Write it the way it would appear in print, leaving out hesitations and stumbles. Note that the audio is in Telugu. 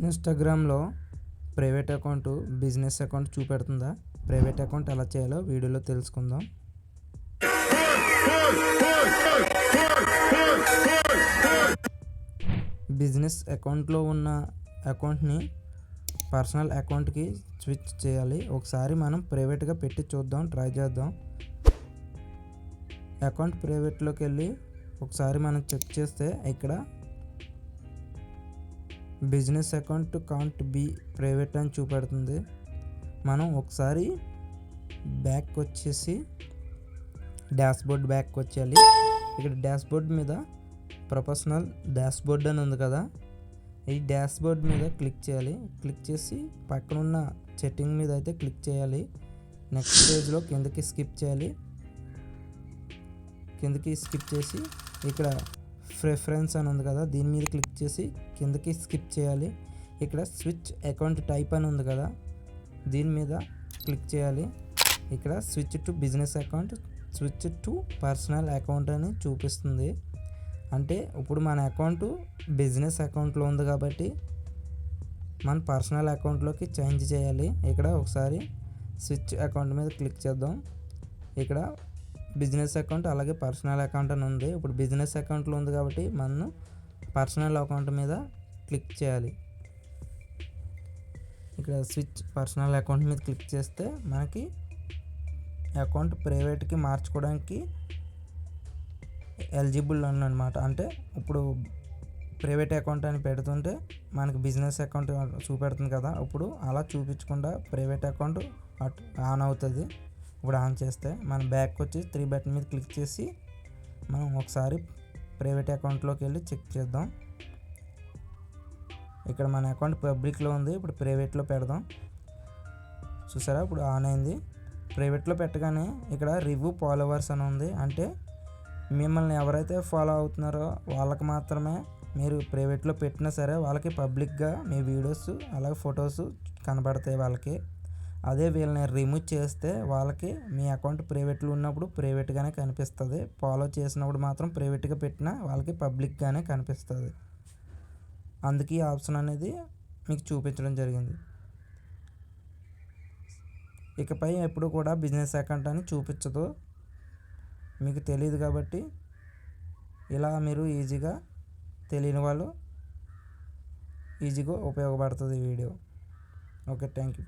ఇన్స్టాగ్రామ్లో ప్రైవేట్ అకౌంట్ బిజినెస్ అకౌంట్ చూపెడుతుందా? ప్రైవేట్ అకౌంట్ ఎలా చేయాలో వీడియోలో తెలుసుకుందాం. బిజినెస్ అకౌంట్లో ఉన్న అకౌంట్ని పర్సనల్ అకౌంట్కి స్విచ్ చేయాలి. ఒకసారి మనం ప్రైవేట్గా పెట్టి చూద్దాం, ట్రై చేద్దాం. అకౌంట్ ప్రైవేట్లోకి వెళ్ళి ఒకసారి మనం చెక్ చేస్తే ఇక్కడ business account can't be private అని చూపెడుతుంది. మనం ఒకసారి బ్యాక్ వచ్చేసి డాష్బోర్డ్ బ్యాక్ వచ్చేయాలి. ఇక్కడ డాష్బోర్డ్ మీద ప్రొఫెషనల్ డాష్బోర్డ్ అని ఉంది కదా, ఈ డాష్బోర్డ్ మీద క్లిక్ చేయాలి. క్లిక్ చేసి పక్కనున్న సెట్టింగ్ మీద అయితే క్లిక్ చేయాలి. నెక్స్ట్ పేజ్లో కిందకి స్కిప్ చేయాలి. కిందకి స్కిప్ చేసి ఇక్కడ ప్రిఫరెన్స్ అని ఉంది కదా, దీని మీద క్లిక్ చేసి కిందకి స్కిప్ చేయాలి. ఇక్కడ స్విచ్ అకౌంట్ టైప్ అని ఉంది కదా, దీని మీద క్లిక్ చేయాలి. ఇక్కడ switch to business account, switch to personal account అని చూపిస్తుంది. అంటే ఇప్పుడు మన అకౌంట్ బిజినెస్ అకౌంట్లో ఉంది కాబట్టి మన పర్సనల్ అకౌంట్లోకి చేంజ్ చేయాలి. ఇక్కడ ఒకసారి స్విచ్ అకౌంట్ మీద క్లిక్ చేద్దాం. ఇక్కడ బిజినెస్ అకౌంట్ అలాగే పర్సనల్ అకౌంట్ అని ఉంది. ఇప్పుడు బిజినెస్ అకౌంట్లో ఉంది కాబట్టి మనం పర్సనల్ అకౌంట్ మీద క్లిక్ చేయాలి. ఇక్కడ స్విచ్ పర్సనల్ అకౌంట్ మీద క్లిక్ చేస్తే మనకి అకౌంట్ ప్రైవేట్కి మార్చుకోవడానికి ఎలిజిబుల్ అన్నమాట. అంటే ఇప్పుడు ప్రైవేట్ అకౌంట్ అని పెడుతుంటే మనకి బిజినెస్ అకౌంట్ చూపెడుతుంది కదా, ఇప్పుడు అలా చూపించకుండా ప్రైవేట్ అకౌంట్ ఆన్ అవుతుంది. ఇప్పుడు ఆన్ చేస్తే మనం బ్యాక్ వచ్చి 3 బటన్ మీద క్లిక్ చేసి మనం ఒకసారి ప్రైవేట్ అకౌంట్లోకి వెళ్ళి చెక్ చేద్దాం. ఇక్కడ మన అకౌంట్ పబ్లిక్లో ఉంది, ఇప్పుడు ప్రైవేట్లో పెడదాం. చూసారా, ఇప్పుడు ఆన్ అయింది. ప్రైవేట్లో పెట్టగానే ఇక్కడ రివ్యూ ఫాలోవర్స్ అని ఉంది. అంటే మిమ్మల్ని ఎవరైతే ఫాలో అవుతున్నారో వాళ్ళకి మాత్రమే మీరు ప్రైవేట్లో పెట్టినా సరే వాళ్ళకి పబ్లిక్గా మీ వీడియోస్ అలాగే ఫొటోస్ కనబడతాయి వాళ్ళకి. అదే వీళ్ళని రిమూవ్ చేస్తే వాళ్ళకి మీ అకౌంట్ ప్రైవేట్లో ఉన్నప్పుడు ప్రైవేట్గానే కనిపిస్తుంది, ఫాలో చేసినప్పుడు మాత్రం ప్రైవేట్గా పెట్టినా వాళ్ళకి పబ్లిక్గానే కనిపిస్తుంది. అందుకే ఈ ఆప్షన్ అనేది మీకు చూపించడం జరిగింది. ఇకపై ఎప్పుడు కూడా బిజినెస్ అకౌంట్ అని చూపించదు, మీకు తెలియదు కాబట్టి ఇలా మీరు ఈజీగా తెలియని వాళ్ళు ఈజీగా ఉపయోగపడుతుంది ఈ వీడియో. Okay, thank you.